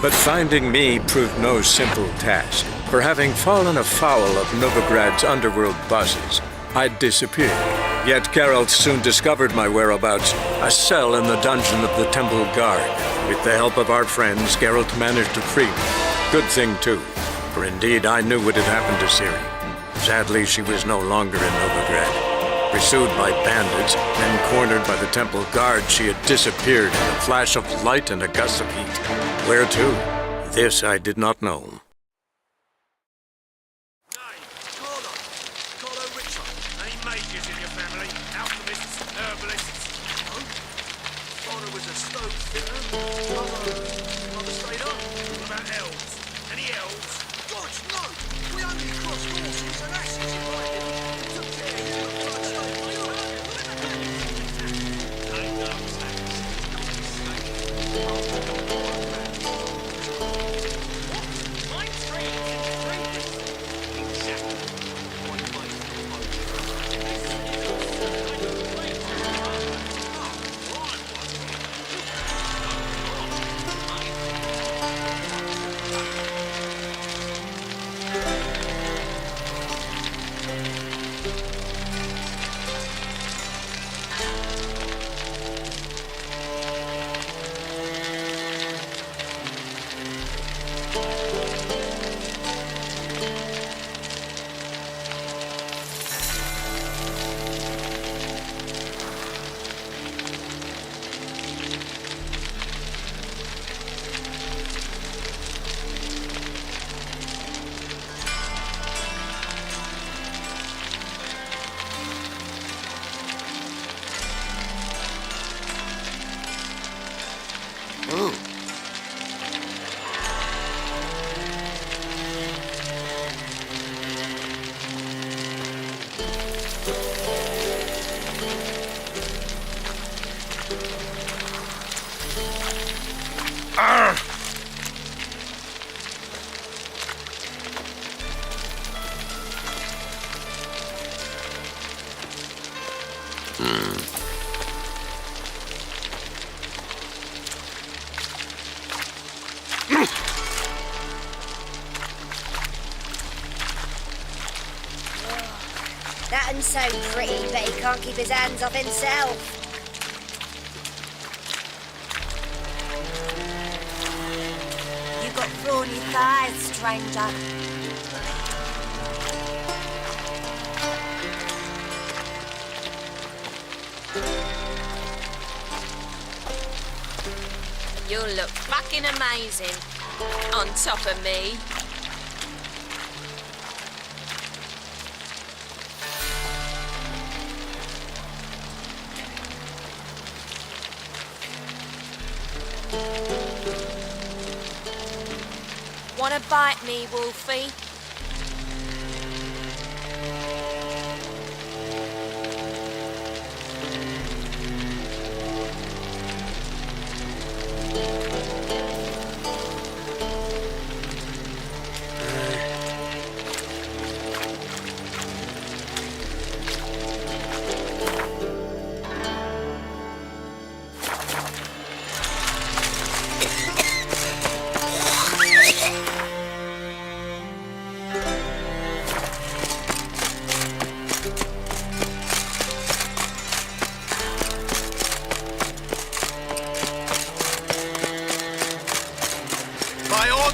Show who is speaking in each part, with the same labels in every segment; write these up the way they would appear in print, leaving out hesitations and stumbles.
Speaker 1: But finding me proved no simple task, for having fallen afoul of Novigrad's underworld bosses, I'd disappeared. Yet Geralt soon discovered my whereabouts, a cell in the dungeon of the Temple Guard. With the help of our friends, Geralt managed to free me. Good thing, too, for indeed I knew what had happened to Ciri. Sadly, she was no longer in Novigrad. Pursued by bandits, then cornered by the Temple Guard, she had disappeared in a flash of light and a gust of heat. Where to? This I did not know.
Speaker 2: That one's so pretty, but he can't keep his hands off himself. You got brawny thighs, stranger.
Speaker 3: You look fucking amazing. On top of me. Wanna bite me, Wolfie?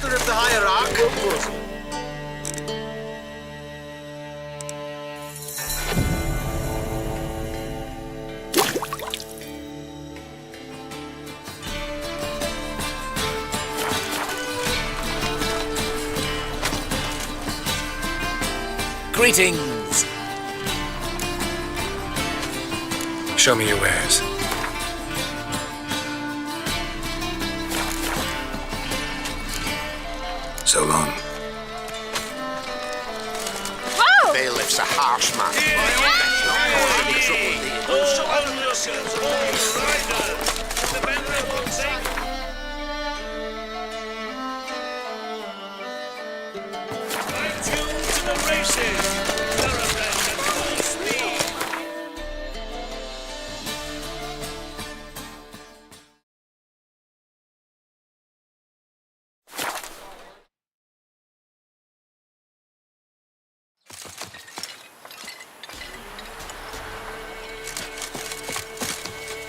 Speaker 4: Of the hierarch.
Speaker 5: Greetings. Show me your wares. So long.
Speaker 3: Whoa!
Speaker 4: Bailiff's a harsh man.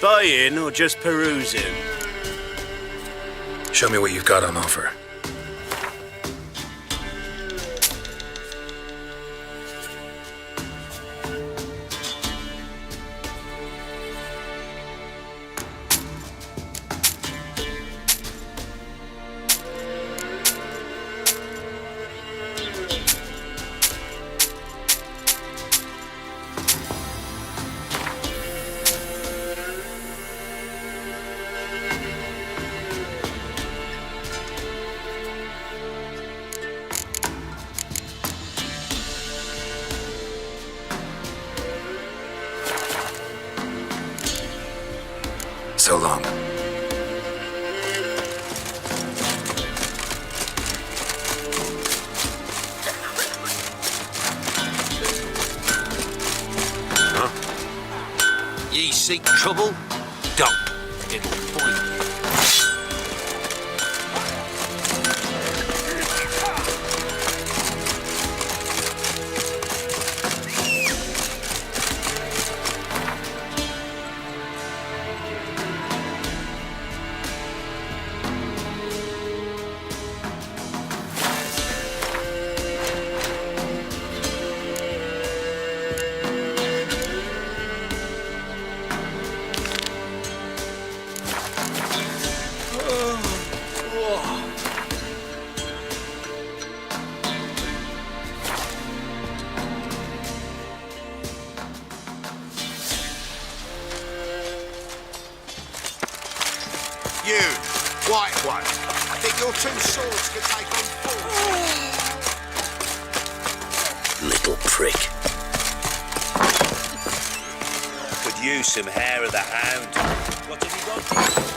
Speaker 6: Buying or just perusing?
Speaker 5: Show me what you've got on offer. So long.
Speaker 4: Ye seek trouble? Don't. It'll find you.
Speaker 7: You, white one, think your two swords could take on four?
Speaker 8: Little prick. Could use some hair of the hound. What have you got?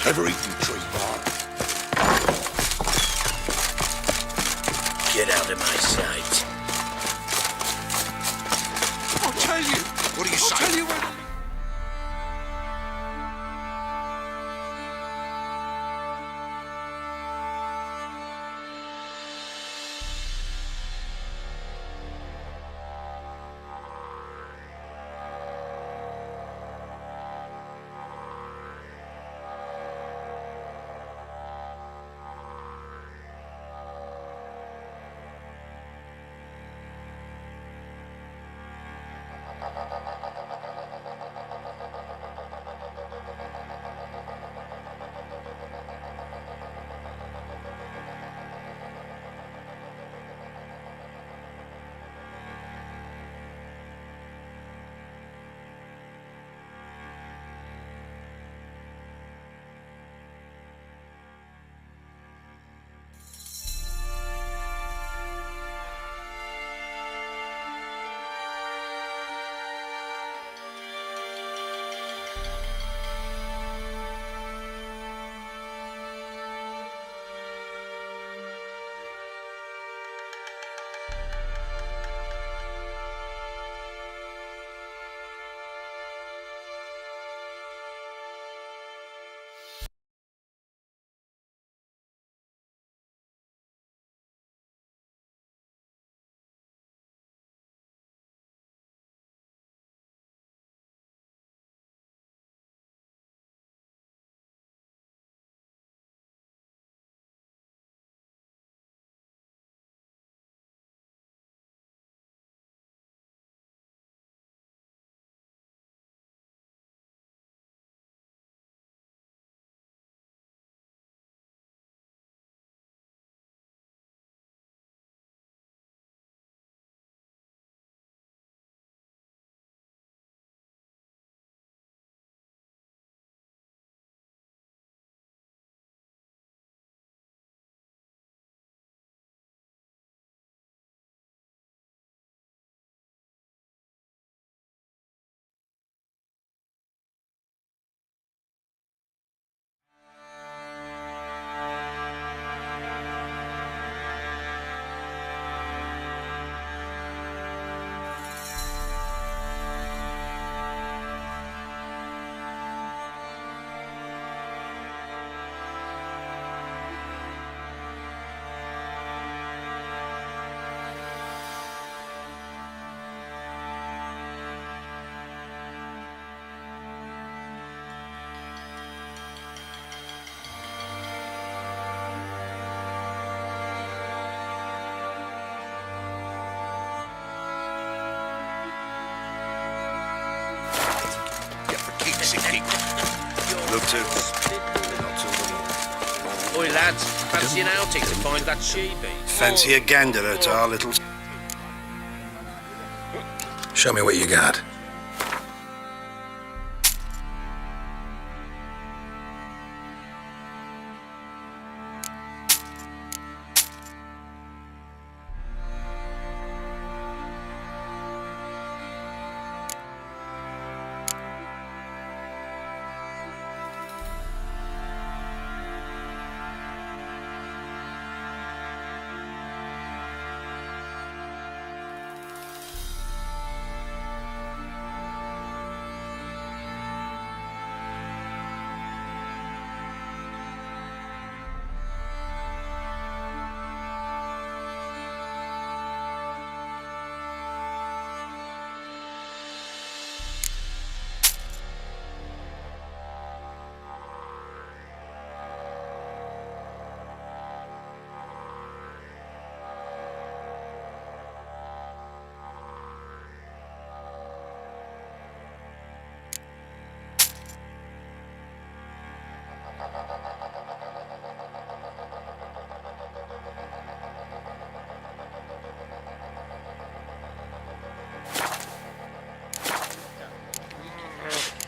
Speaker 7: Ever eaten tree bark?
Speaker 8: Get out of my sight.
Speaker 7: I'll tell you. What do you say? I'll tell you when.
Speaker 5: Look to.
Speaker 8: Oi, lads, fancy an outing to find that sheepy?
Speaker 5: Fancy a gander at our little... Show me what you got.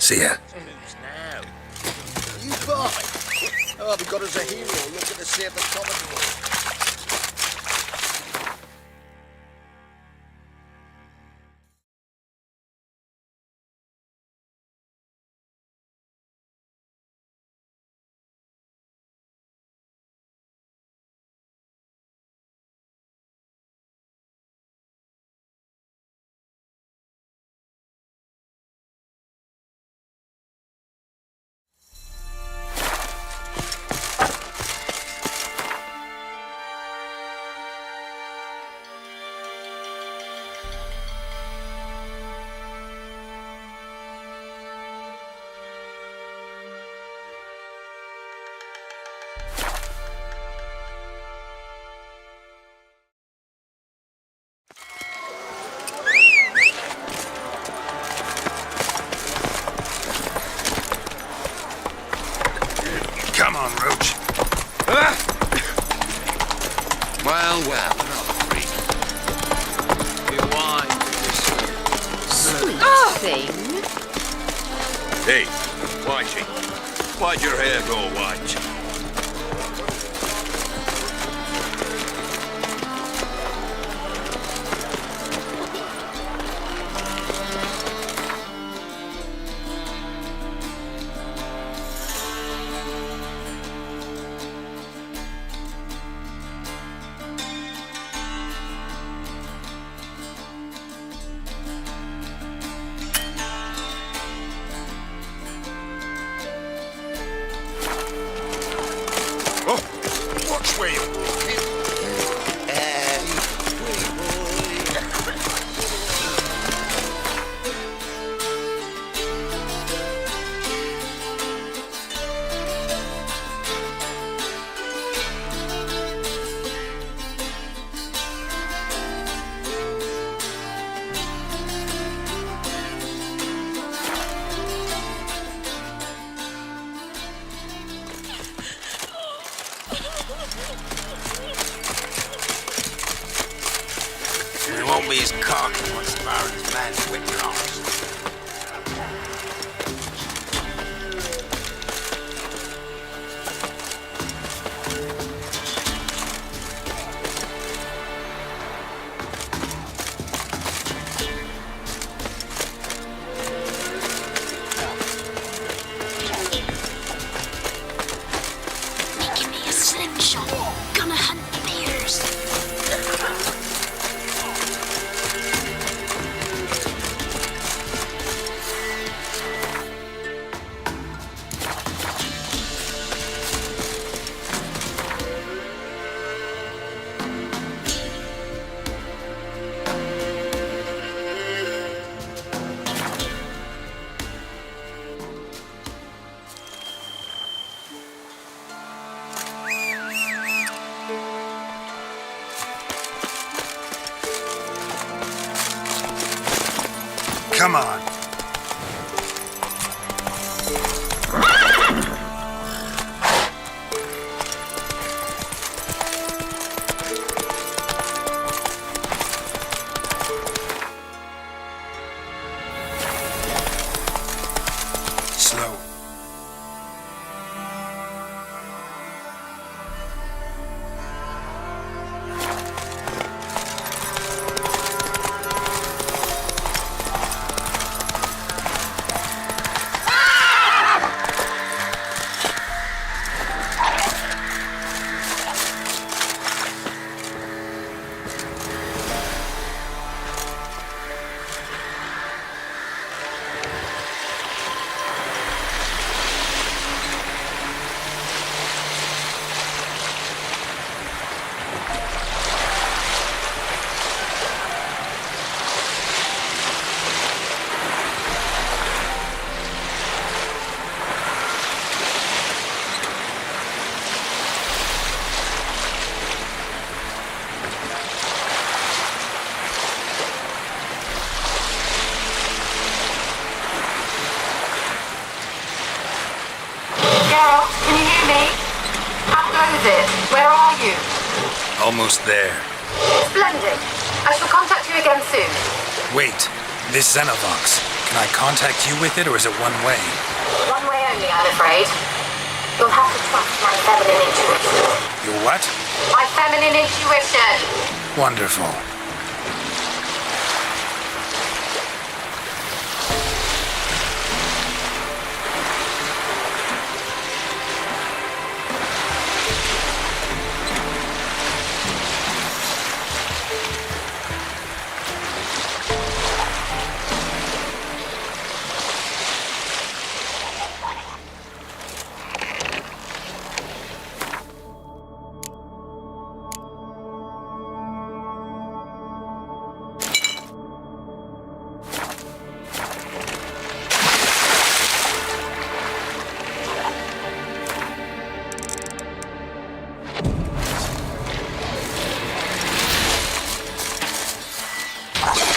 Speaker 5: See ya.
Speaker 7: You buy. Oh, we got us a hero looking to save the Commodore. Well, another freak. Your wine.
Speaker 3: Thing.
Speaker 8: Hey, Whitey. Why'd your hair go white?
Speaker 7: Watch where you're walking. He won't be as cocky once the Baron's man's whip comes.
Speaker 3: Making me a slim shot. Gonna hunt bears.
Speaker 5: Come on. Slow.
Speaker 9: Geralt, can you hear me? How close is it? Where are you?
Speaker 5: Almost there.
Speaker 9: Splendid. I shall contact you again soon.
Speaker 5: Wait, this Xenovox. Can I contact you with it, or is it one way?
Speaker 9: One way only, I'm afraid. You'll have to trust my feminine intuition.
Speaker 5: Your what?
Speaker 9: My feminine intuition!
Speaker 5: Wonderful.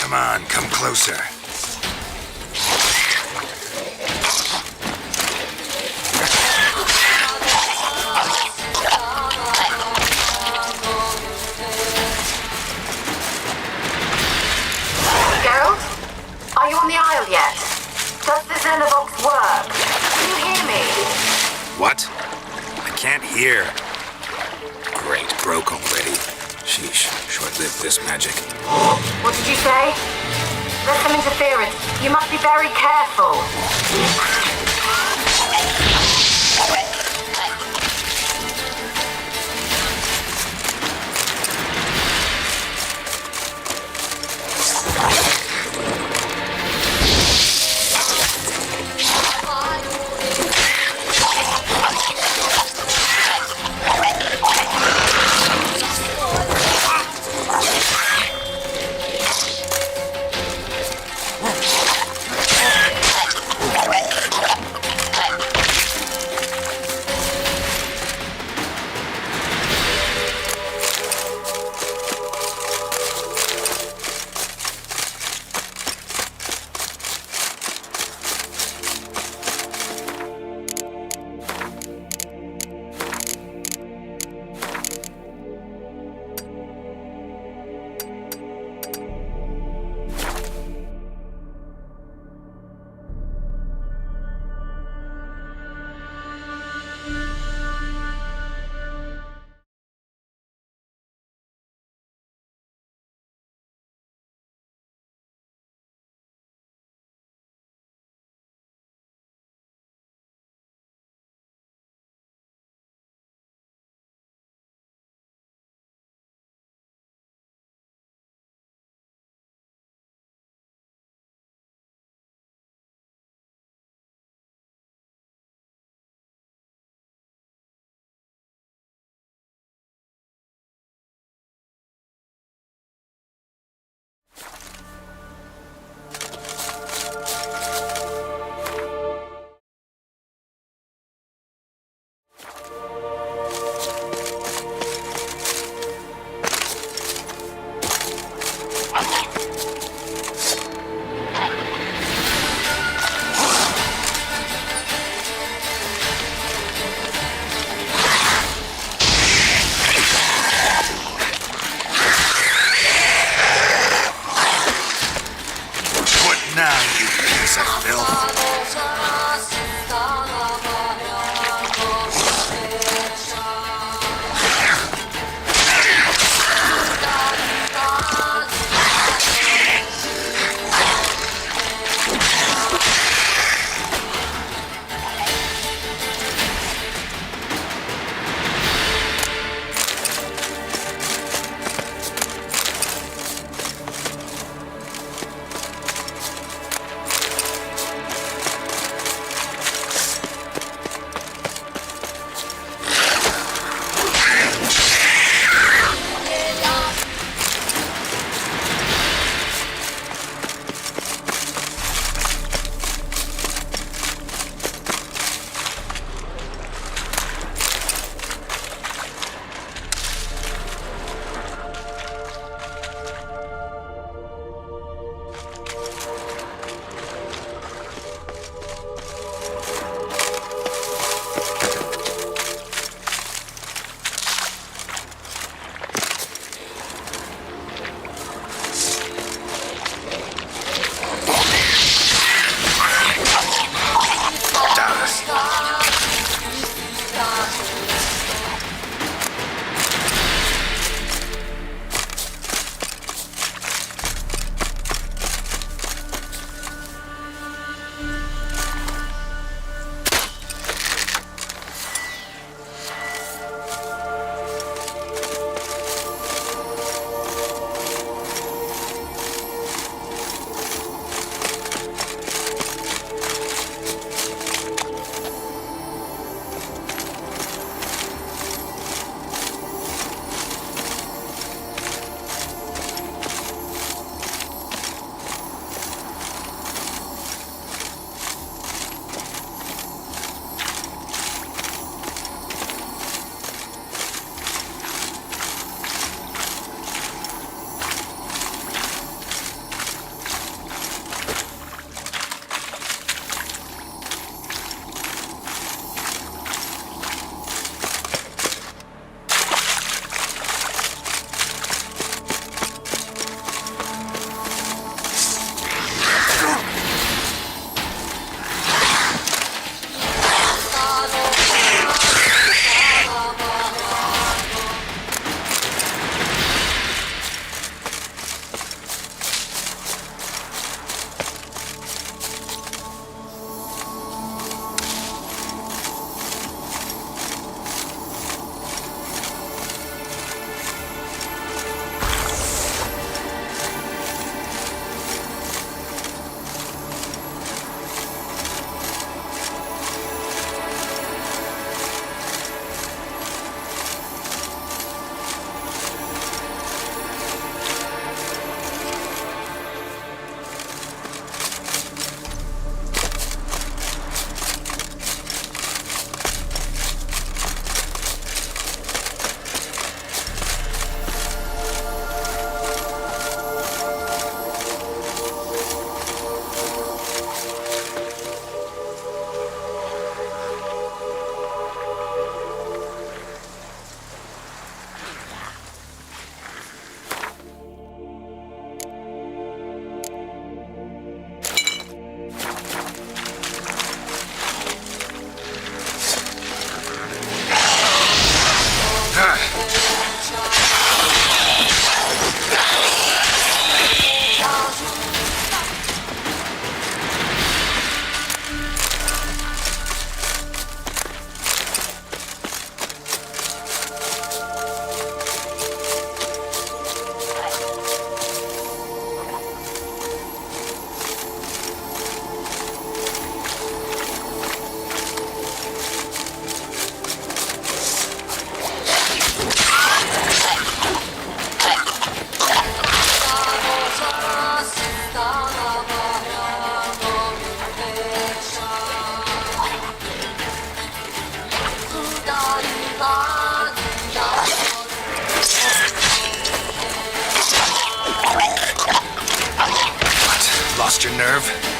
Speaker 5: Come on, come closer. can't hear. Great, broke already. Sheesh, short-lived this magic.
Speaker 9: What did you say? There's some interference. You must be very careful.
Speaker 5: What? Lost your nerve?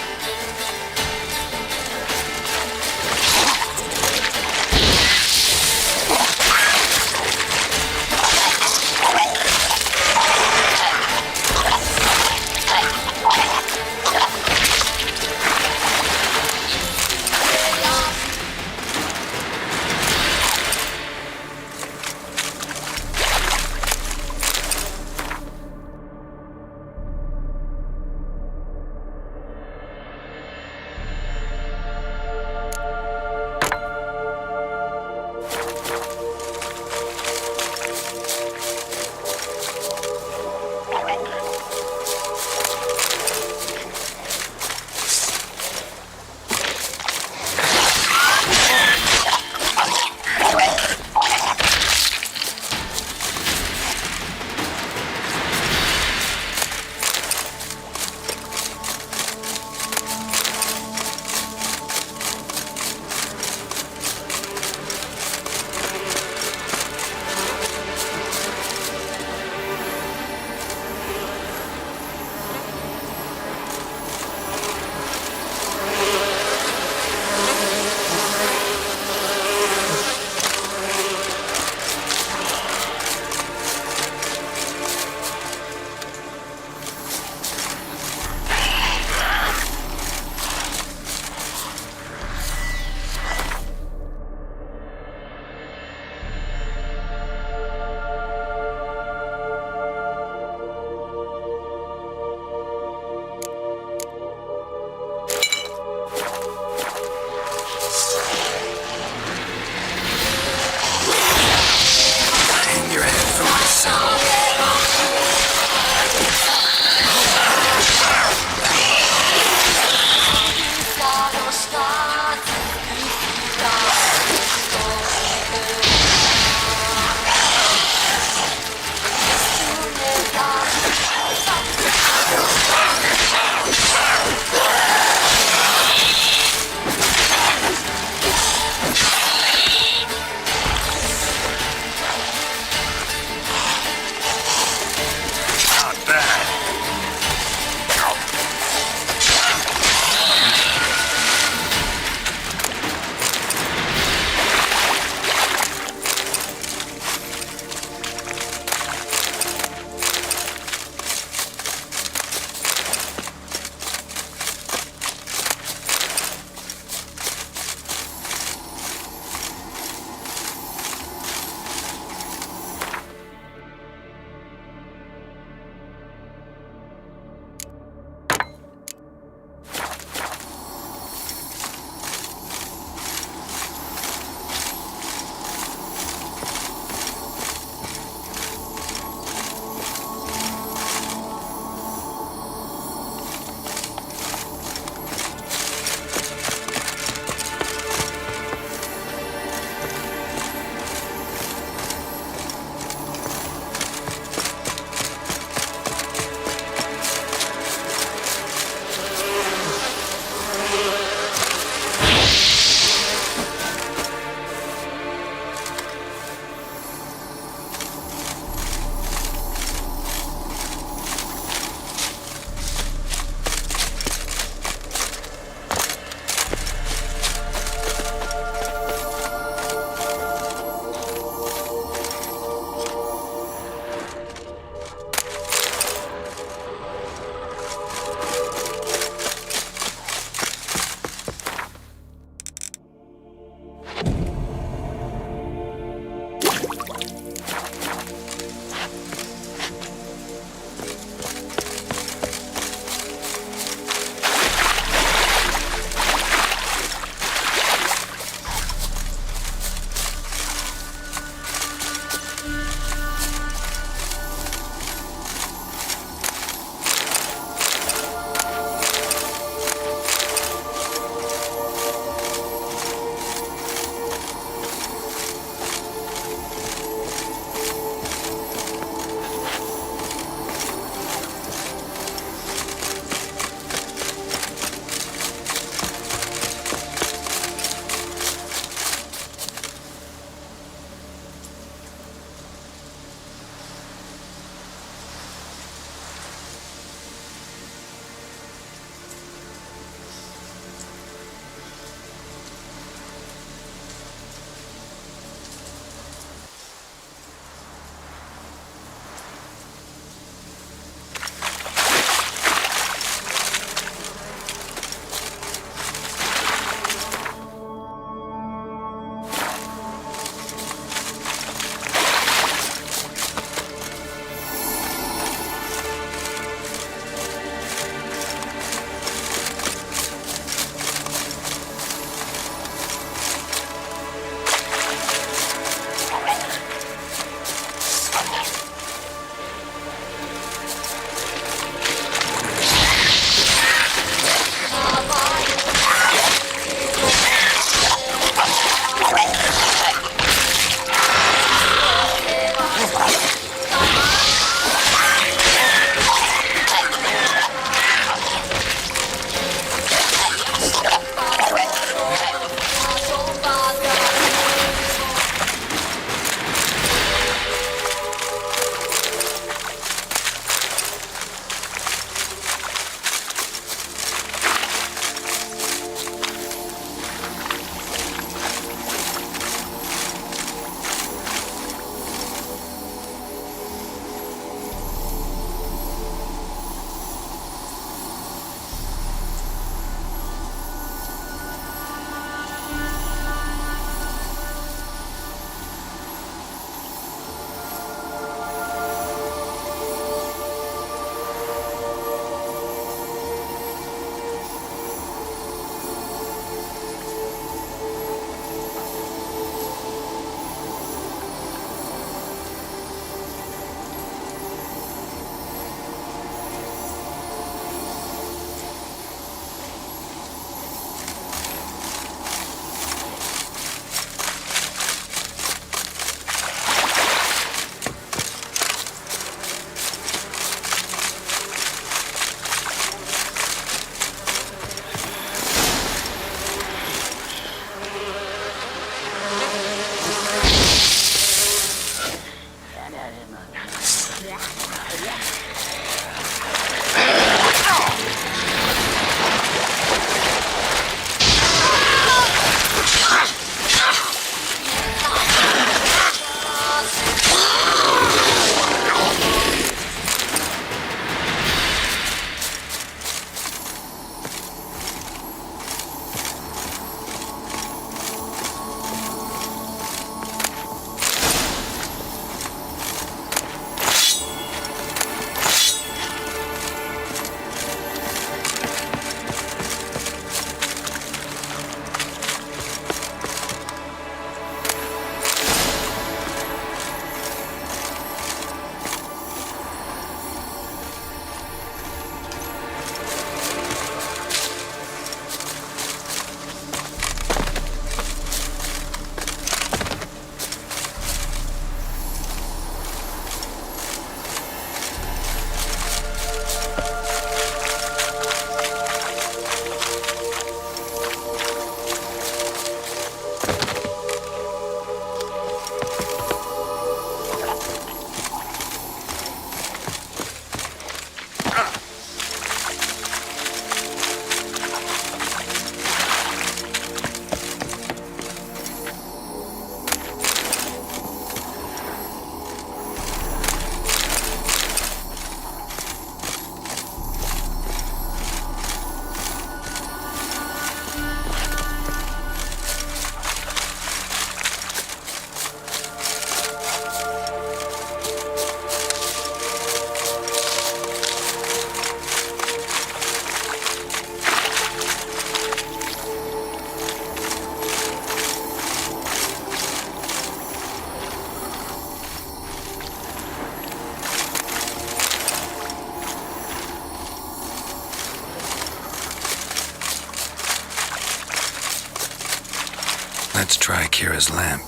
Speaker 5: Let's try Kira's lamp.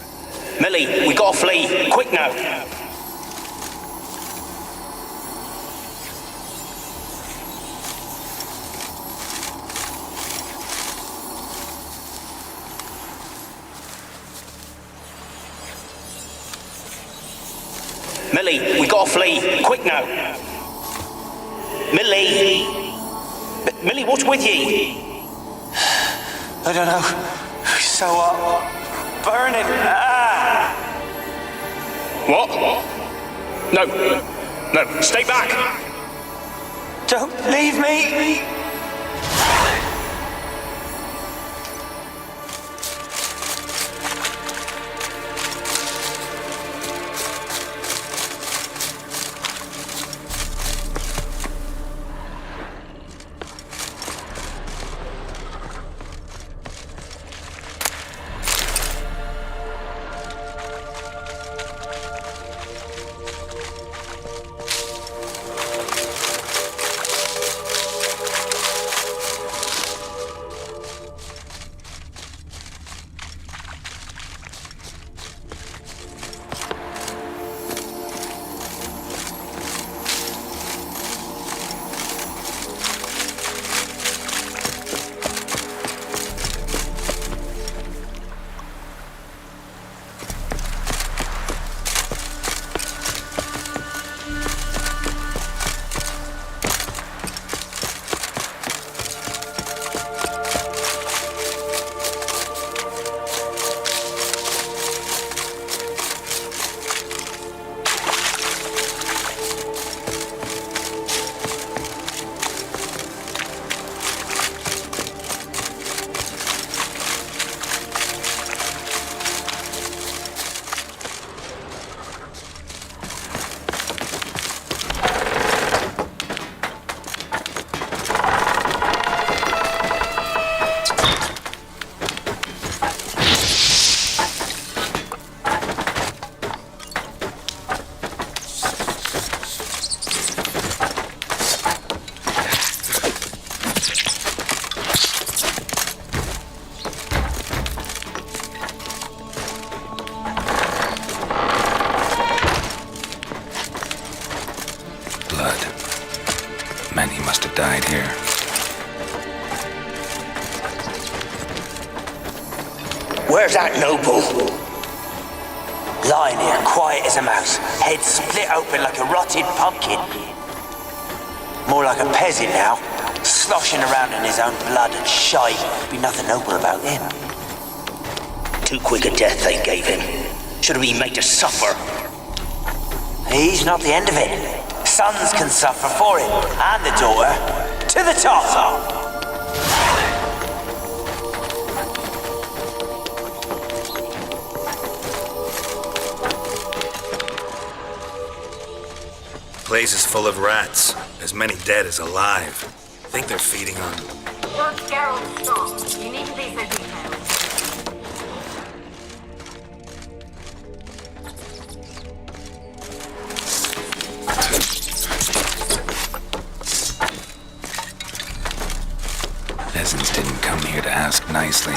Speaker 8: Millie, we gotta flee. Quick now. Millie, we gotta flee. Quick now. Millie. Millie, what's with ye?
Speaker 10: I don't know. So burning. Ah!
Speaker 8: What? No. No, stay back.
Speaker 10: Don't leave me.
Speaker 5: Died here.
Speaker 10: Where's that noble? Lying here, quiet as a mouse, head split open like a rotted pumpkin. More like a peasant now, sloshing around in his own blood and shite. Be nothing noble about him.
Speaker 8: Too quick a death they gave him. Should have been made to suffer.
Speaker 10: He's not the end of it. Sons can suffer for him, and the daughter. To the top!
Speaker 5: Place is full of rats. As many dead as alive. Think they're feeding on...
Speaker 9: Once Geralt stops, you need to leave the details.
Speaker 5: Peasants didn't come here to ask nicely.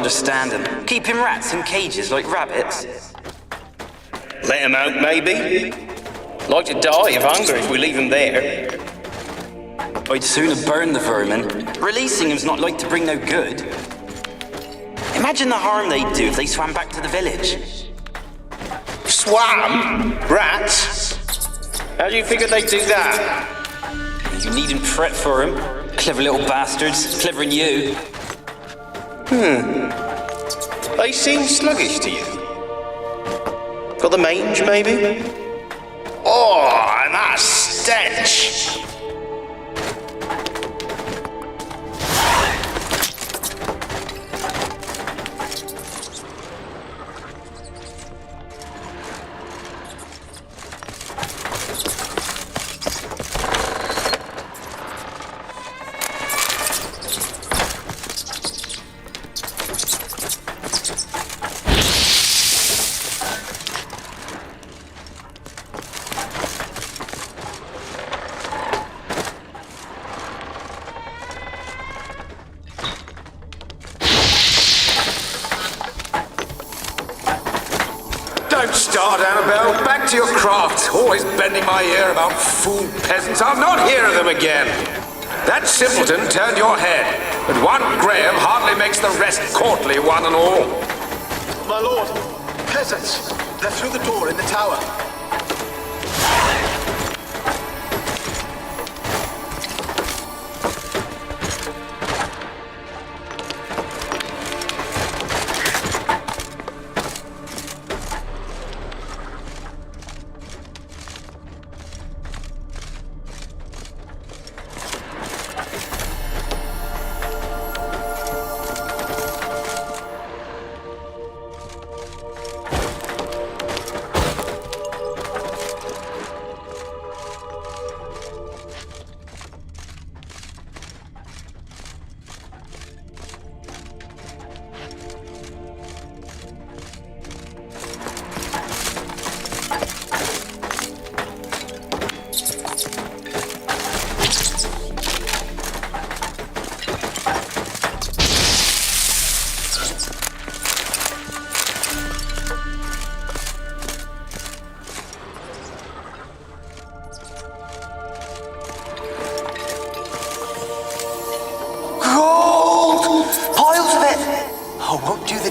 Speaker 10: understand them. Keeping rats in cages like rabbits.
Speaker 11: Let him out, maybe? Like to die of hunger if we leave him there.
Speaker 10: I'd sooner burn the vermin. Releasing him's not like to bring no good. Imagine the harm they'd do if they swam back to the village.
Speaker 11: Swam? Rats? How do you figure they'd do that?
Speaker 10: You needn't fret for him. Clever little bastards. Clever than you.
Speaker 11: They seem sluggish to you. Got the mange, maybe? Oh, and that stench!
Speaker 5: Don't start, Annabelle. Back to your craft. Always bending my ear about fool peasants. I'll not hear of them again. That simpleton turned your head, but one Graham hardly makes the rest courtly, one and all.
Speaker 7: My lord, peasants. They're through the door in the tower.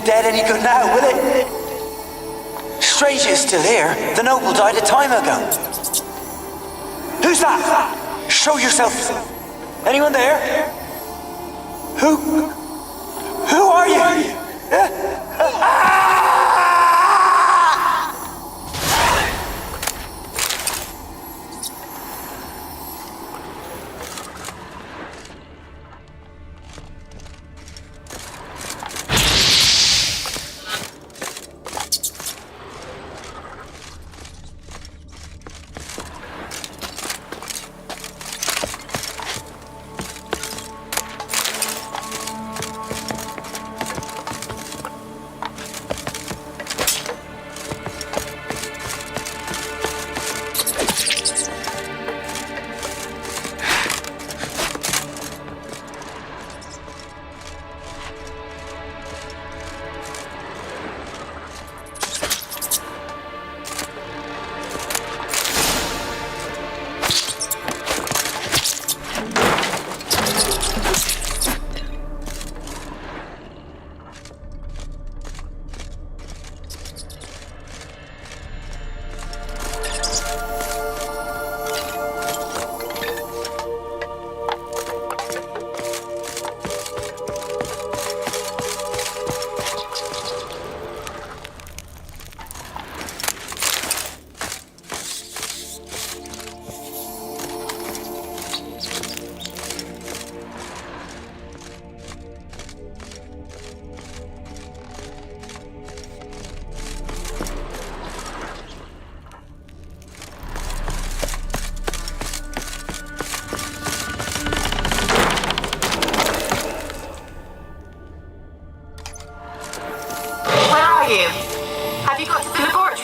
Speaker 10: Dead any good now, will it? Strange it's still here. The noble died a time ago. Who's that? Show yourself. Anyone there? Who are you?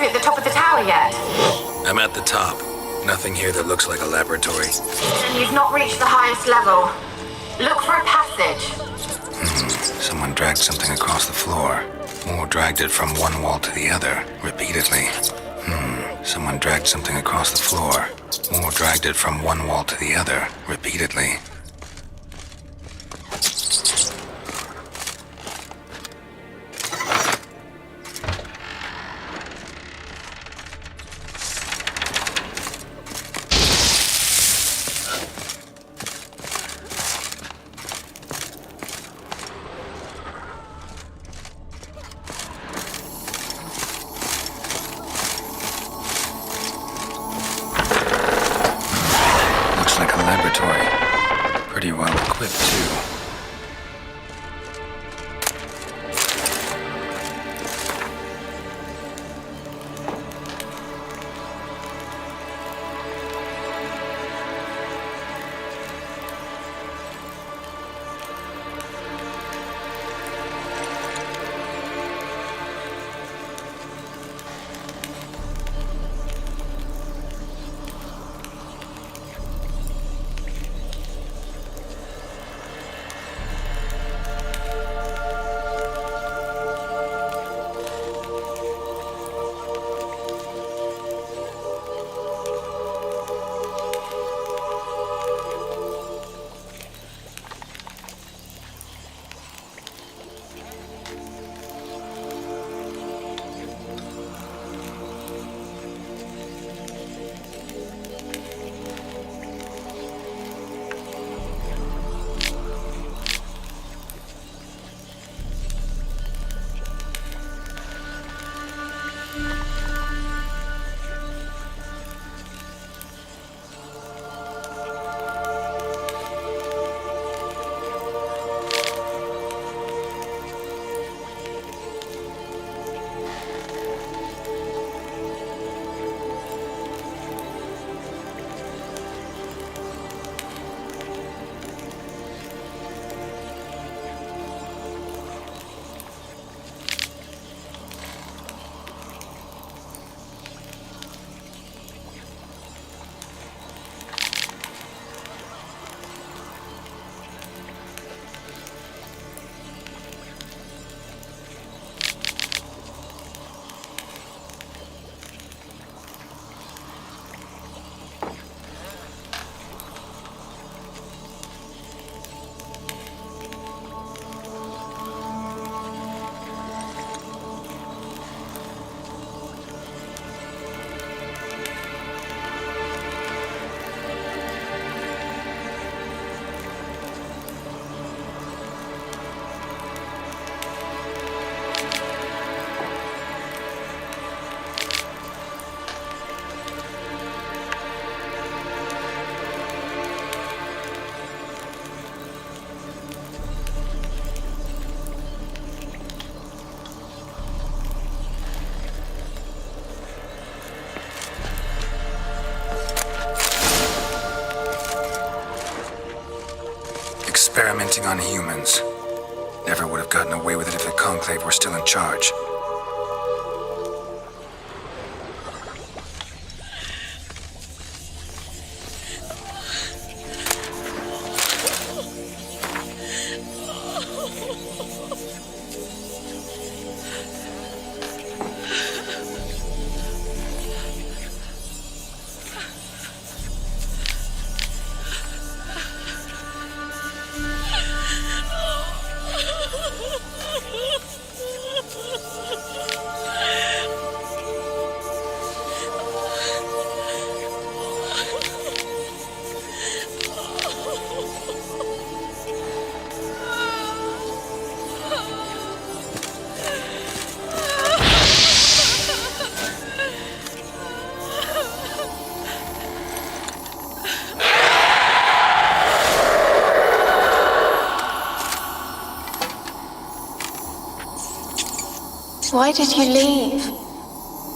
Speaker 9: At the top of the tower yet?
Speaker 5: I'm at the top. Nothing here that looks like a laboratory.
Speaker 9: Then you've not reached the highest level. Look for a passage.
Speaker 5: Some Someone dragged something across the floor. More dragged it from one wall to the other, repeatedly. Someone dragged something across the floor. More dragged it from one wall to the other, repeatedly. Pretty well equipped, too. Experimenting on humans. Never would have gotten away with it if the Conclave were still in charge.
Speaker 9: Why did you leave?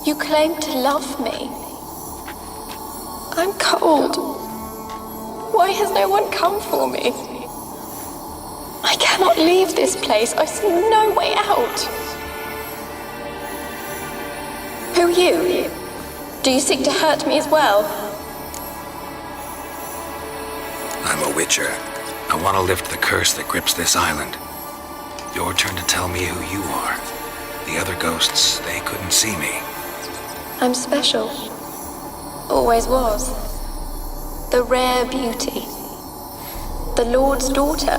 Speaker 9: You claimed to love me. I'm cold. Why has no one come for me? I cannot leave this place. I see no way out. Who are you? Do you seek to hurt me as well?
Speaker 5: I'm a witcher. I want to lift the curse that grips this island.
Speaker 12: Your turn to tell me who you are. The other ghosts, they couldn't see me.
Speaker 9: I'm special. Always was. The rare beauty. The Lord's daughter.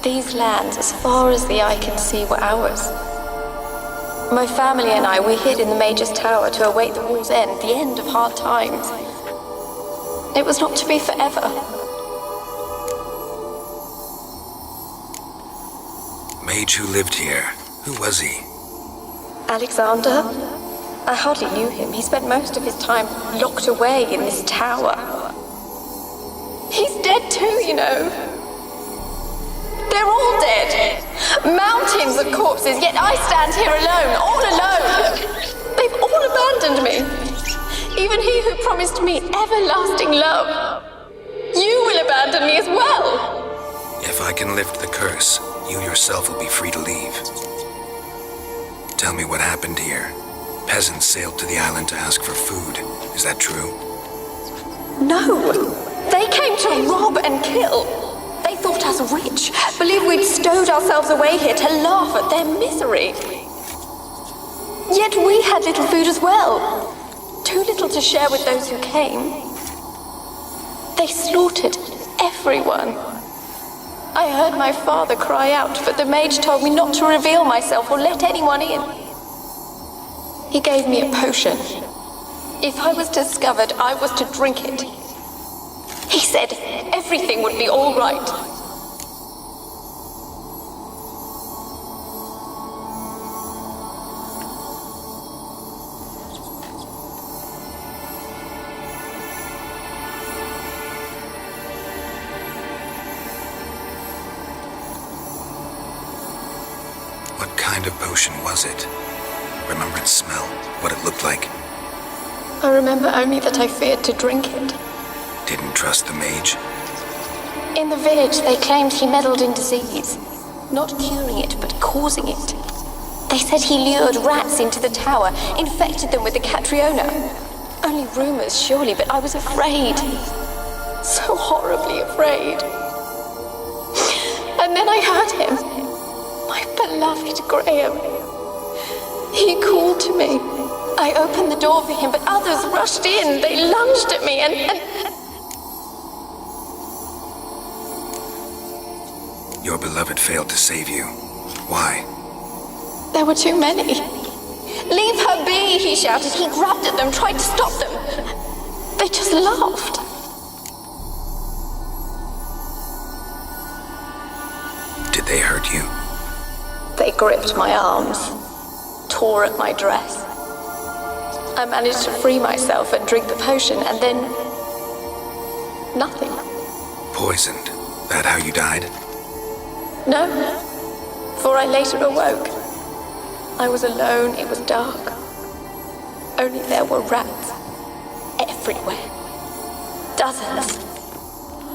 Speaker 9: These lands, as far as the eye can see, were ours. My family and I, we hid in the Major's Tower to await the war's end, the end of hard times. It was not to be forever.
Speaker 12: Mage who lived here. Who was he?
Speaker 9: Alexander? I hardly knew him. He spent most of his time locked away in this tower. He's dead too, you know. They're all dead. Mountains of corpses, yet I stand here alone, all alone. They've all abandoned me. Even he who promised me everlasting love. You will abandon me as well.
Speaker 12: If I can lift the curse, you yourself will be free to leave. Tell me what happened here. Peasants sailed to the island to ask for food. Is that true?
Speaker 9: No. They came to rob and kill. They thought us rich, believed we'd stowed ourselves away here to laugh at their misery. Yet we had little food as well. Too little to share with those who came. They slaughtered everyone. I heard my father cry out, but the mage told me not to reveal myself or let anyone in. He gave me a potion. If I was discovered, I was to drink it. He said everything would be all right.
Speaker 12: What kind of potion was it? Remember its smell? What it looked like?
Speaker 9: I remember only that I feared to drink it.
Speaker 12: Didn't trust the mage?
Speaker 9: In the village, they claimed he meddled in disease. Not curing it, but causing it. They said he lured rats into the tower, infected them with the Catriona. Only rumors, surely, but I was afraid. So horribly afraid. And then I heard him. My beloved Graham. He called to me. I opened the door for him, but others rushed in. They lunged at me and...
Speaker 12: Your beloved failed to save you. Why?
Speaker 9: There were too many. Leave her be, he shouted. He grabbed at them, tried to stop them. They just laughed.
Speaker 12: Did they hurt you?
Speaker 9: They gripped my arms, tore at my dress. I managed to free myself and drink the potion, and then... nothing.
Speaker 12: Poisoned. That how you died?
Speaker 9: No, for I later awoke. I was alone, it was dark. Only there were rats. Everywhere. Dozens.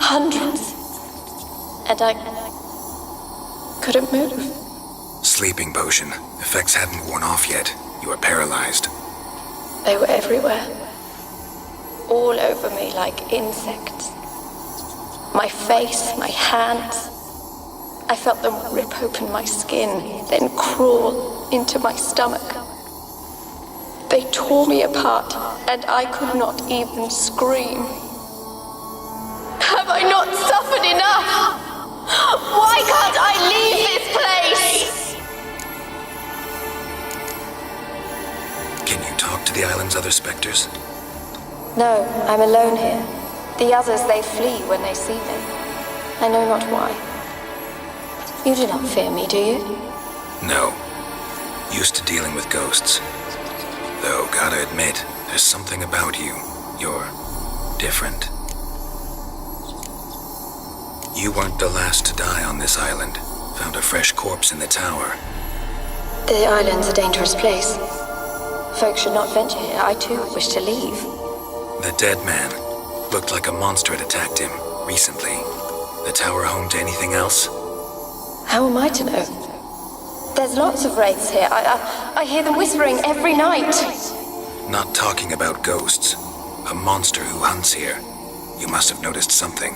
Speaker 9: Hundreds. And I couldn't move.
Speaker 12: Sleeping potion. Effects hadn't worn off yet. You were paralyzed.
Speaker 9: They were everywhere. All over me like insects. My face, my hands. I felt them rip open my skin, then crawl into my stomach. They tore me apart, and I could not even scream. Have I not suffered enough? Why can't I leave this place?
Speaker 12: Can you talk to the island's other specters?
Speaker 9: No, I'm alone here. The others, they flee when they see me. I know not why. You do not fear me, do you?
Speaker 12: No. Used to dealing with ghosts. Though, gotta admit, there's something about you. You're different. You weren't the last to die on this island. Found a fresh corpse in the tower.
Speaker 9: The island's a dangerous place. Folks should not venture here. I too wish to leave.
Speaker 12: The dead man. Looked like a monster had attacked him, recently. The tower home to anything else?
Speaker 9: How am I to know? There's lots of wraiths here. I hear them whispering every night.
Speaker 12: Not talking about ghosts. A monster who hunts here. You must have noticed something.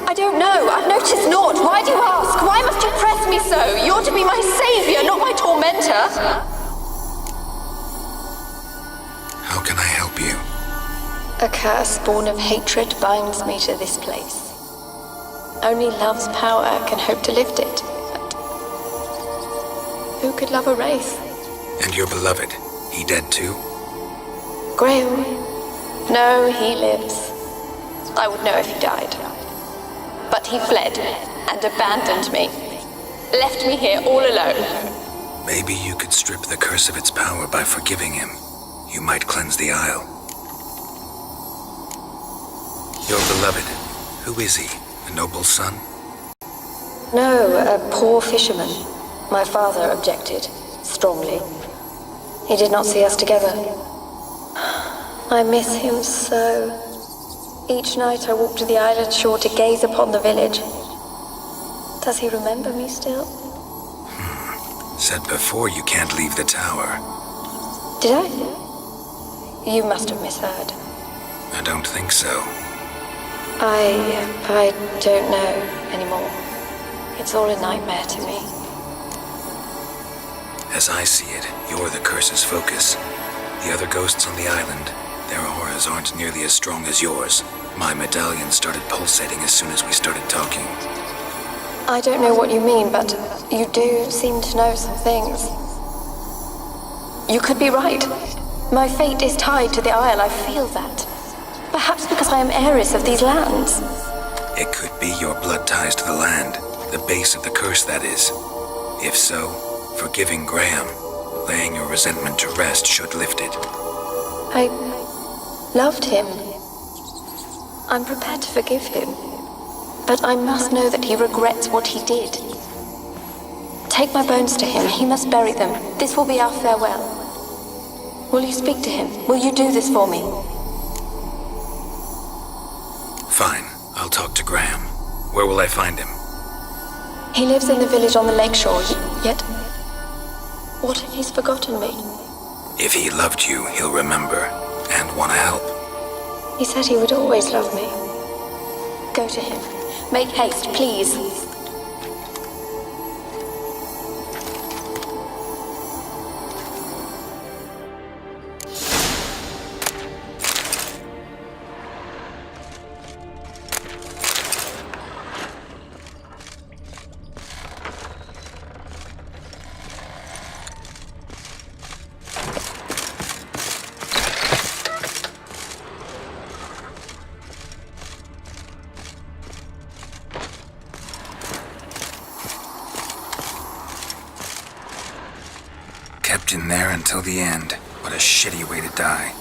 Speaker 9: I don't know. I've noticed naught. Why do you ask? Why must you press me so? You're to be my savior, not my tormentor.
Speaker 12: How can I help you?
Speaker 9: A curse born of hatred binds me to this place. Only love's power can hope to lift it. But who could love a wraith?
Speaker 12: And your beloved, he dead too?
Speaker 9: Graham? No, he lives. I would know if he died. But he fled and abandoned me. Left me here all alone.
Speaker 12: Maybe you could strip the curse of its power by forgiving him. You might cleanse the Isle. Your beloved, who is he? A noble son?
Speaker 9: No, a poor fisherman. My father objected, strongly. He did not see us together. I miss him so. Each night I walk to the island shore to gaze upon the village. Does he remember me still?
Speaker 12: Said before you can't leave the tower.
Speaker 9: Did I? You must have misheard.
Speaker 12: I don't think so.
Speaker 9: I don't know anymore. It's all a nightmare to me.
Speaker 12: As I see it, you're the curse's focus. The other ghosts on the island, their auras aren't nearly as strong as yours. My medallion started pulsating as soon as we started talking.
Speaker 9: I don't know what you mean, but you do seem to know some things. You could be right. My fate is tied to the Isle, I feel that. Perhaps because I am heiress of these lands.
Speaker 12: It could be your blood ties to the land, the base of the curse, that is. If so, forgiving Graham, laying your resentment to rest should lift it.
Speaker 9: I loved him. I'm prepared to forgive him. But I must know that he regrets what he did. Take my bones to him. He must bury them. This will be our farewell. Will you speak to him? Will you do this for me?
Speaker 12: Fine, I'll talk to Graham. Where will I find him?
Speaker 9: He lives in the village on the lakeshore, yet... What if he's forgotten me?
Speaker 12: If he loved you, he'll remember, and want to help.
Speaker 9: He said he would always love me. Go to him. Make haste, please.
Speaker 12: Kept in there until the end. What a shitty way to die.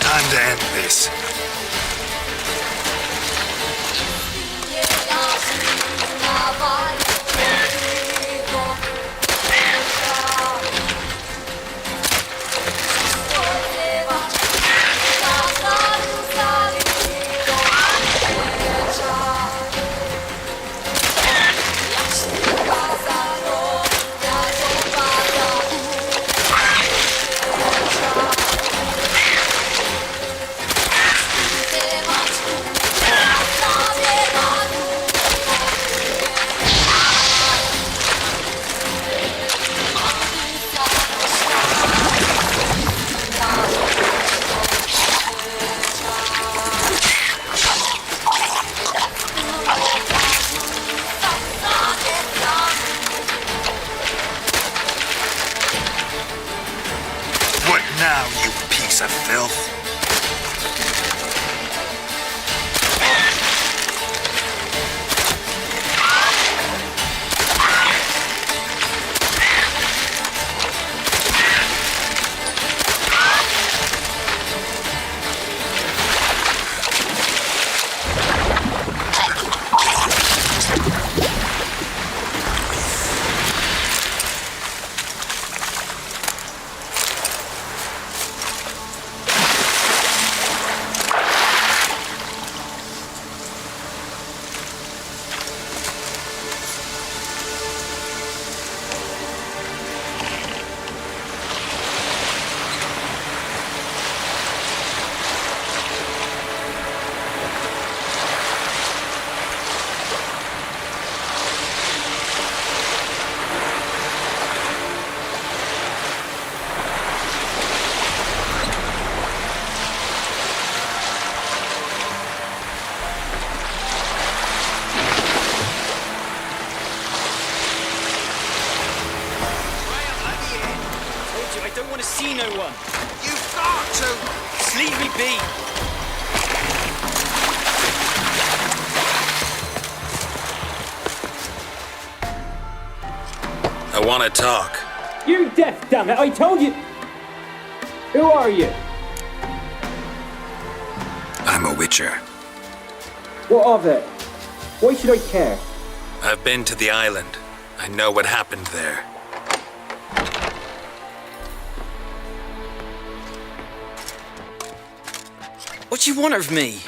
Speaker 12: Time to end this. What now, you piece of filth?
Speaker 6: I don't want to see no one.
Speaker 7: You've got to!
Speaker 6: Just leave me be.
Speaker 12: I want to talk.
Speaker 6: You deaf, damn it! I told you. Who are you?
Speaker 12: I'm a witcher.
Speaker 6: What of it? Why should I care?
Speaker 12: I've been to the island. I know what happened there.
Speaker 6: What do you want of me?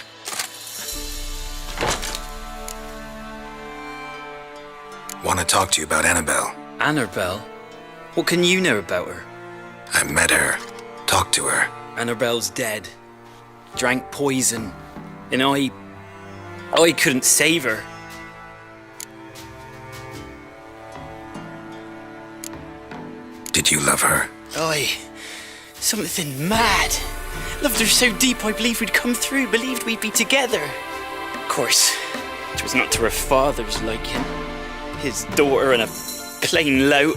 Speaker 12: Want to talk to you about Annabelle.
Speaker 6: Annabelle? What can you know about her?
Speaker 12: I met her. Talked to her.
Speaker 6: Annabelle's dead. Drank poison. And I couldn't save her.
Speaker 12: Did you love her?
Speaker 6: Something mad. Loved her so deep I believed we'd come through, believed we'd be together. Of course, it was not to her father's liking. His daughter and a plain lout.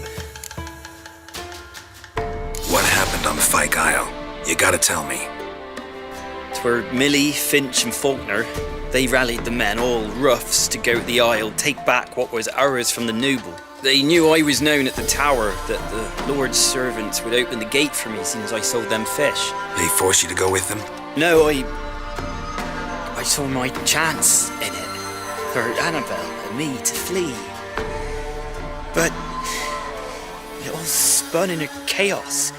Speaker 12: What happened on Fyke Isle? You gotta tell me.
Speaker 6: Twere Millie, Finch and Faulkner. They rallied the men, all roughs, to go to the Isle, take back what was ours from the noble. They knew I was known at the tower, that the Lord's servants would open the gate for me since I sold them fish.
Speaker 12: They forced you to go with them?
Speaker 6: No, I saw my chance in it, for Annabelle and me to flee. But it all spun in a chaos.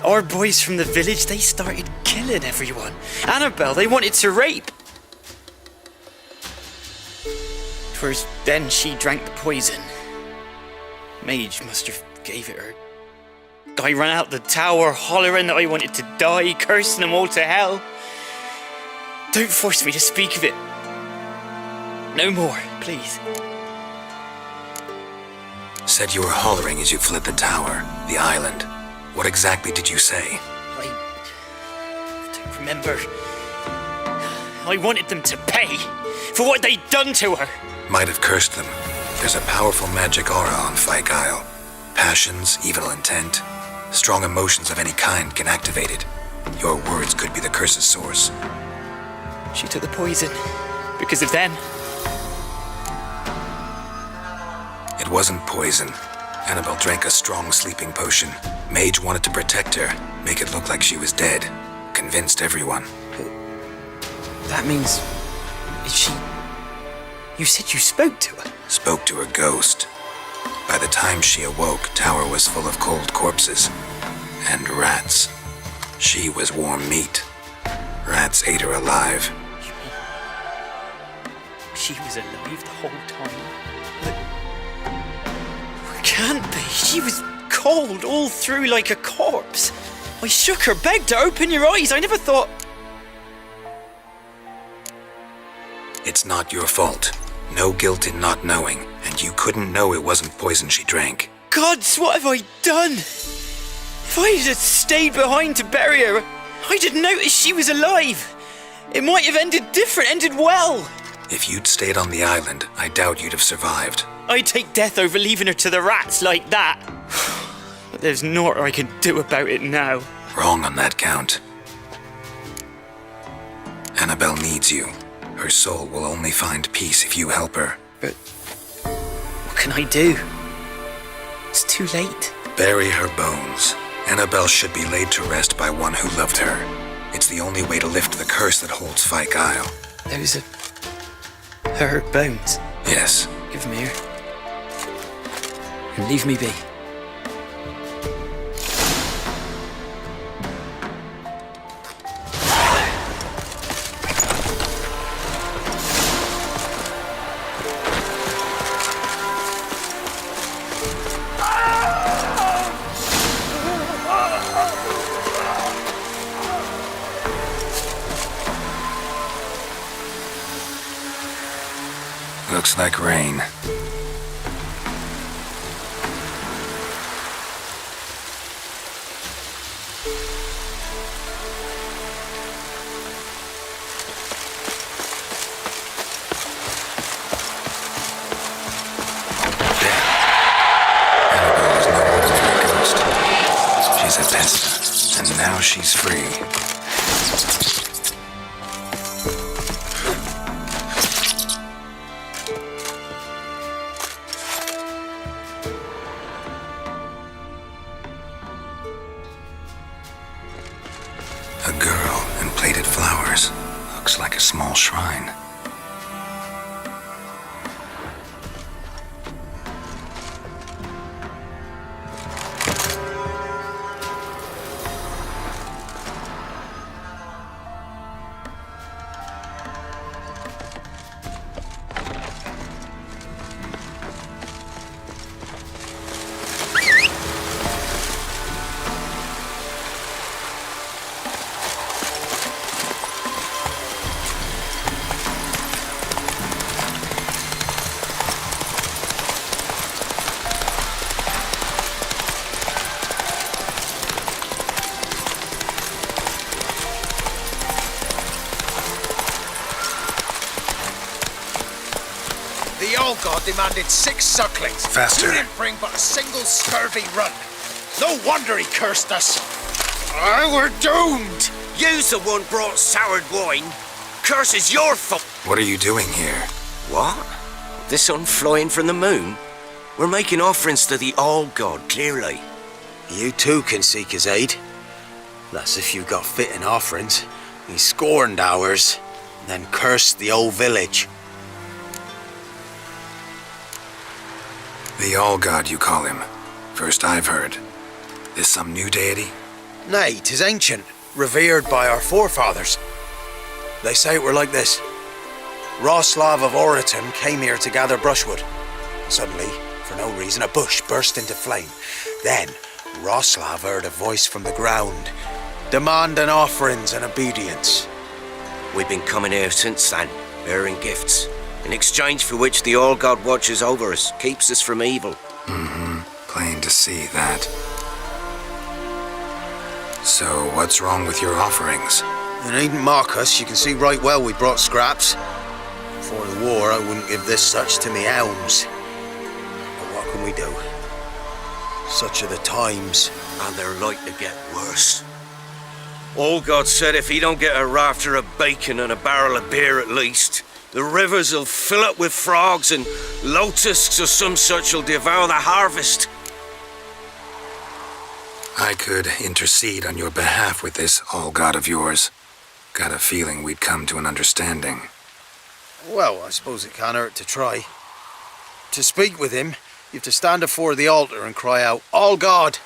Speaker 6: Our boys from the village, they started killing everyone. Annabelle, they wanted to rape. 'Twas then she drank the poison. Mage must have gave it her. I ran out the tower hollering that I wanted to die, cursing them all to hell. Don't force me to speak of it. No more, please.
Speaker 12: Said you were hollering as you fled the tower, the island. What exactly did you say?
Speaker 6: I don't remember. I wanted them to pay for what they'd done to her.
Speaker 12: Might have cursed them. There's a powerful magic aura on Fyke Isle. Passions, evil intent, strong emotions of any kind can activate it. Your words could be the curse's source.
Speaker 6: She took the poison because of them.
Speaker 12: It wasn't poison. Annabelle drank a strong sleeping potion. Mage wanted to protect her, make it look like she was dead. Convinced everyone.
Speaker 6: That means... is she... You said you spoke to her?
Speaker 12: Spoke to her ghost. By the time she awoke, tower was full of cold corpses. And rats. She was warm meat. Rats ate her alive.
Speaker 6: You mean... she was alive the whole time? But... can't be. She was cold all through like a corpse. I shook her, begged her, open your eyes. I never thought...
Speaker 12: It's not your fault. No guilt in not knowing, and you couldn't know it wasn't poison she drank.
Speaker 6: Gods, what have I done? If I had stayed behind to bury her, I'd have noticed she was alive. It might have ended different, ended well.
Speaker 12: If you'd stayed on the island, I doubt you'd have survived.
Speaker 6: I'd take death over leaving her to the rats like that. But there's naught I can do about it now.
Speaker 12: Wrong on that count. Annabelle needs you. Her soul will only find peace if you help her.
Speaker 6: But what can I do? It's too late.
Speaker 12: Bury her bones. Annabelle should be laid to rest by one who loved her. It's the only way to lift the curse that holds Fyke Isle.
Speaker 6: Those are her bones.
Speaker 12: Yes.
Speaker 6: Give me her. And leave me be.
Speaker 12: Looks like rain. Annabelle was no ordinary ghost. She's a pest, and now she's free. A girl and plated flowers. Looks like a small shrine.
Speaker 7: The old god demanded 6 sucklings.
Speaker 12: Faster.
Speaker 7: You didn't bring but a single scurvy run. No wonder he cursed us. We're doomed.
Speaker 11: You's the one brought soured wine. Curse is your fault.
Speaker 12: What are you doing here?
Speaker 11: What? The sun flying from the moon? We're making offerings to the all-god, clearly.
Speaker 10: You too can seek his aid. That's if you got fitting offerings. He scorned ours, then cursed the old village.
Speaker 12: The All-God, you call him. First I've heard. Is some new deity?
Speaker 10: Nay, 'tis ancient, revered by our forefathers. They say it were like this. Roslav of Oriton came here to gather brushwood. Suddenly, for no reason, a bush burst into flame. Then, Roslav heard a voice from the ground, demanding offerings and obedience.
Speaker 11: We've been coming here since then, bearing gifts, in exchange for which the All-God watches over us, keeps us from evil.
Speaker 12: Plain to see that. So, what's wrong with your offerings?
Speaker 10: You needn't mock us, you can see right well we brought scraps. Before the war, I wouldn't give this such to me elms. But what can we do? Such are the times.
Speaker 11: And they're like to get worse. All-God said if he don't get a rafter of bacon and a barrel of beer at least, the rivers will fill up with frogs and locusts or some such will devour the harvest.
Speaker 12: I could intercede on your behalf with this All-God of yours. Got a feeling we'd come to an understanding.
Speaker 10: Well, I suppose it can't hurt to try. To speak with him, you have to stand before the altar and cry out, "All God,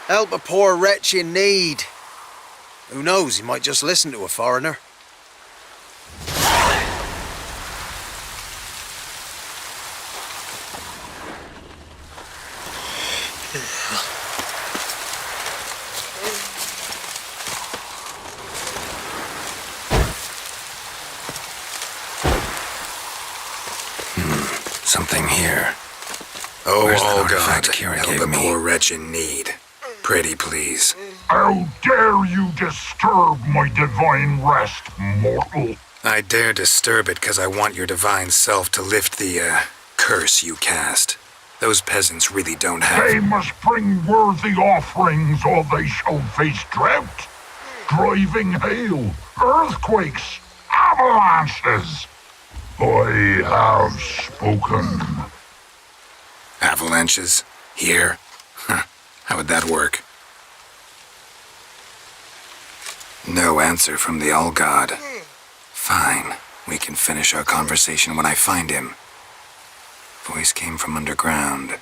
Speaker 10: help a poor wretch in need." Who knows, he might just listen to a foreigner.
Speaker 12: Something here. Oh,
Speaker 13: Where's
Speaker 12: All
Speaker 13: the
Speaker 12: God,
Speaker 13: artifact CIRI
Speaker 12: help
Speaker 13: gave
Speaker 12: a
Speaker 13: me?
Speaker 12: poor wretch in need. Pretty please.
Speaker 14: How dare you disturb my divine rest, mortal?
Speaker 12: I dare disturb it because I want your divine self to lift the, curse you cast. Those peasants really don't have...
Speaker 14: They must bring worthy offerings or they shall face drought, driving hail, earthquakes, avalanches. I have spoken.
Speaker 12: Avalanches? Here? Huh. How would that work? No answer from the All-God. Fine. We can finish our conversation when I find him. Voice came from underground.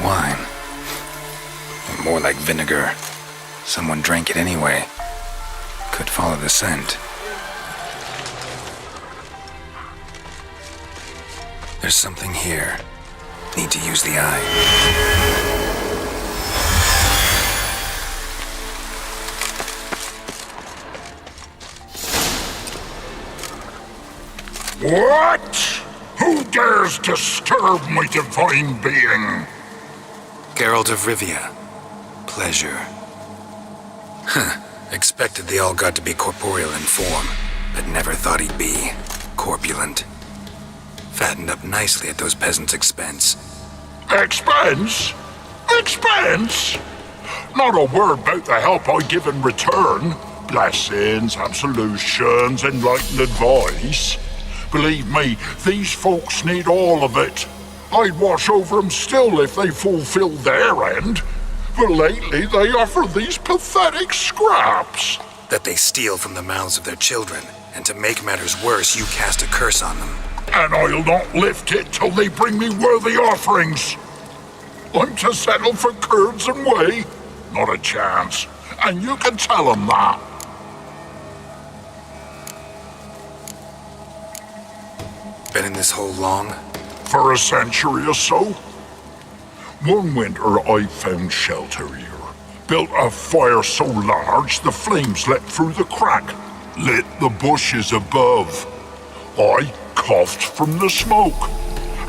Speaker 12: Wine. More like vinegar. Someone drank it anyway. Could follow the scent. There's something here. Need to use the eye.
Speaker 14: What? Who dares disturb my divine being?
Speaker 12: Geralt of Rivia. Pleasure. Expected the All-God to be corporeal in form, but never thought he'd be corpulent. Fattened up nicely at those peasants' expense.
Speaker 14: Expense? Expense? Not a word about the help I give in return. Blessings, absolutions, enlightened advice. Believe me, these folks need all of it. I'd watch over them still if they fulfilled their end. But lately they offer these pathetic scraps.
Speaker 12: That they steal from the mouths of their children, and to make matters worse, you cast a curse on them.
Speaker 14: And I'll not lift it till they bring me worthy offerings. I'm to settle for curds and whey? Not a chance. And you can tell them that.
Speaker 12: Been in this hole long?
Speaker 14: For a century or so. One winter I found shelter here. Built a fire so large the flames leapt through the crack, lit the bushes above. I coughed from the smoke,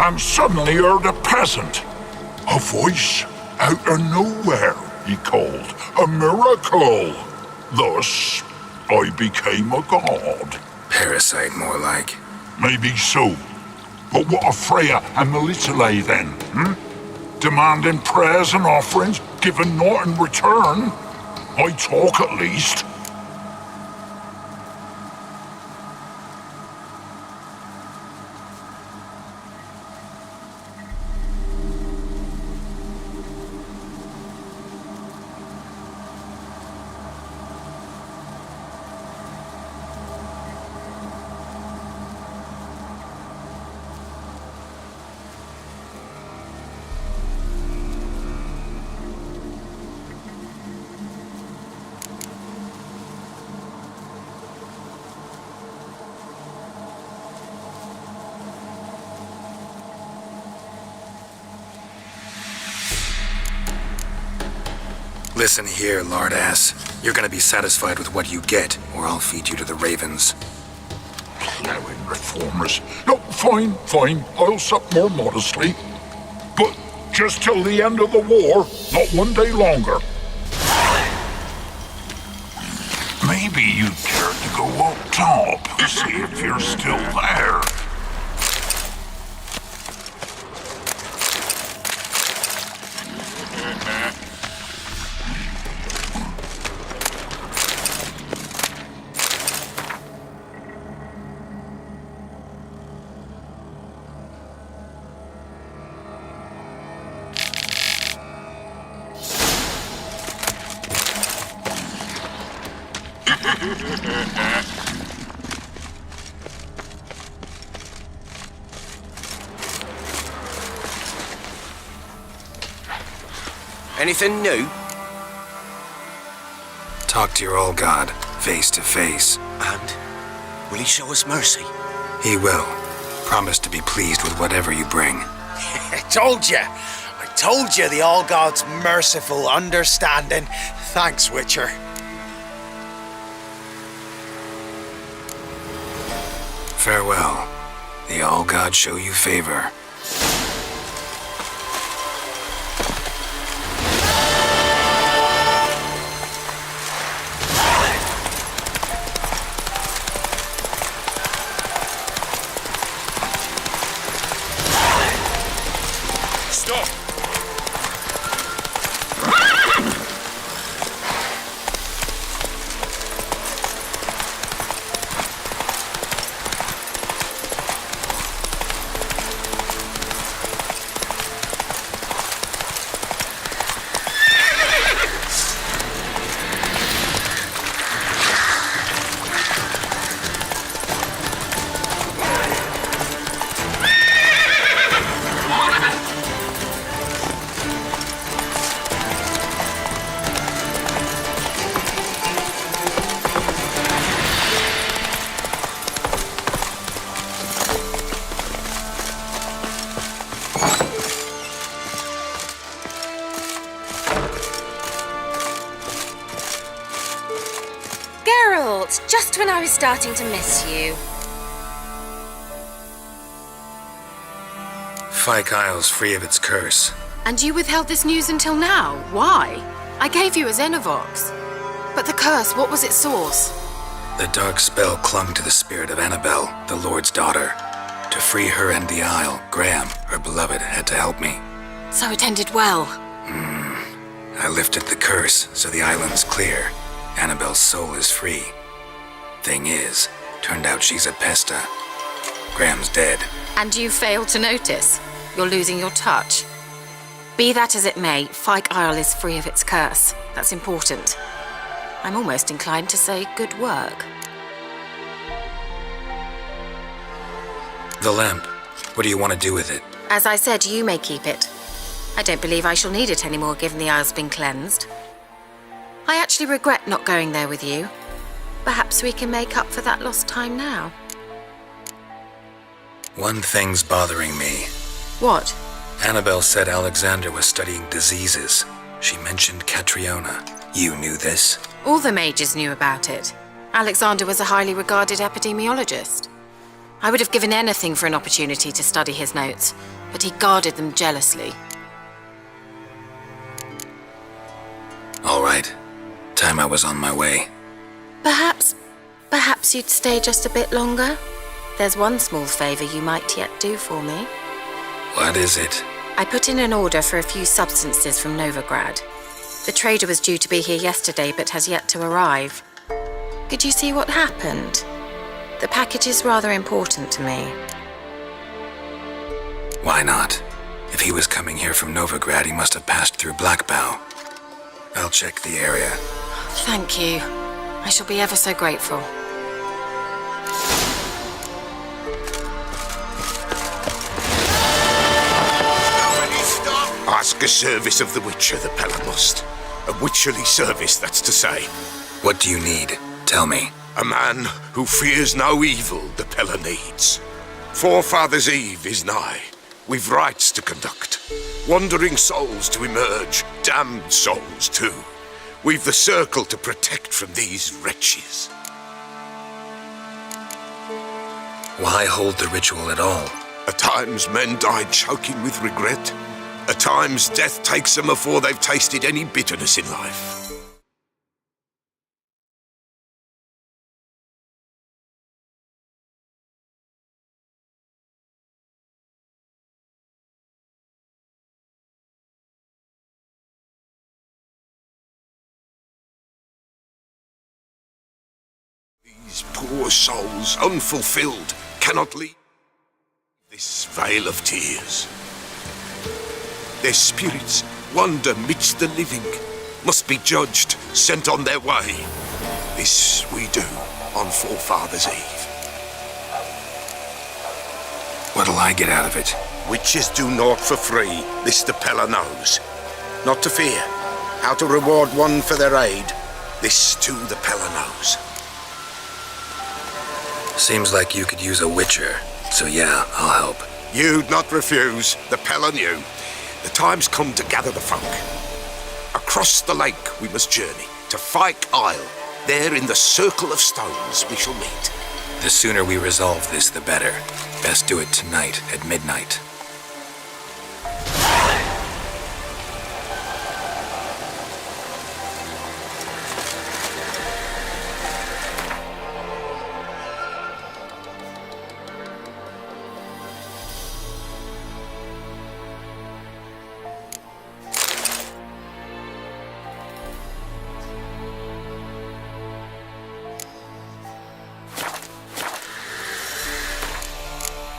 Speaker 14: and suddenly heard a peasant. A voice out of nowhere, he called. A miracle. Thus, I became a god.
Speaker 12: Parasite, more like.
Speaker 14: Maybe so. But what of Freya and Melitele then, Demanding prayers and offerings, giving naught in return? I talk at least.
Speaker 12: Listen here, lardass. You're gonna be satisfied with what you get, or I'll feed you to the ravens.
Speaker 14: Plowing reformers. No, fine. I'll sup more modestly. But just till the end of the war, not one day longer. Maybe you'd care to go up top, see if you're still there.
Speaker 11: Anything new?
Speaker 12: Talk to your old god, face to face.
Speaker 11: And will he show us mercy?
Speaker 12: He will. Promise to be pleased with whatever you bring.
Speaker 7: I told you the All-God's merciful, understanding. Thanks, Witcher.
Speaker 12: Farewell. The All-God show you favor.
Speaker 14: Stop!
Speaker 3: Just when I was starting to miss you.
Speaker 12: Fyke Isle's free of its curse.
Speaker 13: And you withheld this news until now? Why? I gave you a Xenovox. But the curse, what was its source?
Speaker 12: The dark spell clung to the spirit of Annabelle, the Lord's daughter. To free her and the Isle, Graham, her beloved, had to help me.
Speaker 13: So it ended well.
Speaker 12: I lifted the curse, so the island's clear. Annabelle's soul is free. Thing is, turned out she's a pesta. Graham's dead.
Speaker 13: And you failed to notice. You're losing your touch. Be that as it may, Fyke Isle is free of its curse. That's important. I'm almost inclined to say good work.
Speaker 12: The lamp. What do you want to do with it?
Speaker 13: As I said, you may keep it. I don't believe I shall need it anymore, given the Isle's been cleansed. I actually regret not going there with you. Perhaps we can make up for that lost time now.
Speaker 12: One thing's bothering me.
Speaker 13: What?
Speaker 12: Annabelle said Alexander was studying diseases. She mentioned Catriona. You knew this?
Speaker 13: All the mages knew about it. Alexander was a highly regarded epidemiologist. I would have given anything for an opportunity to study his notes, but he guarded them jealously.
Speaker 12: All right. Time I was on my way.
Speaker 13: Perhaps you'd stay just a bit longer? There's one small favor you might yet do for me.
Speaker 12: What is it?
Speaker 13: I put in an order for a few substances from Novigrad. The trader was due to be here yesterday, but has yet to arrive. Could you see what happened? The package is rather important to me.
Speaker 12: Why not? If he was coming here from Novigrad, he must have passed through Blackbow. I'll check the area.
Speaker 13: Thank you. I shall be ever so grateful.
Speaker 7: Ask a service of the Witcher, the Pella must. A witcherly service, that's to say.
Speaker 12: What do you need? Tell me.
Speaker 7: A man who fears no evil the Pella needs. Forefathers' Eve is nigh. We've rites to conduct. Wandering souls to emerge, damned souls too. We've the circle to protect from these wretches.
Speaker 12: Why hold the ritual at all?
Speaker 7: At times men die choking with regret. At times death takes them before they've tasted any bitterness in life. These poor souls, unfulfilled, cannot leave this vale of tears. Their spirits wander midst the living, must be judged, sent on their way. This we do on Forefathers' Eve.
Speaker 12: What'll I get out of it?
Speaker 7: Witches do naught for free, this the Pella knows. Not to fear, how to reward one for their aid, this too the Pella knows.
Speaker 12: Seems like you could use a witcher, so yeah, I'll help.
Speaker 7: You'd not refuse, the Pella knew. The time's come to gather the folk. Across the lake we must journey, to Fyke Isle. There in the circle of stones we shall meet.
Speaker 12: The sooner we resolve this, the better. Best do it tonight at midnight.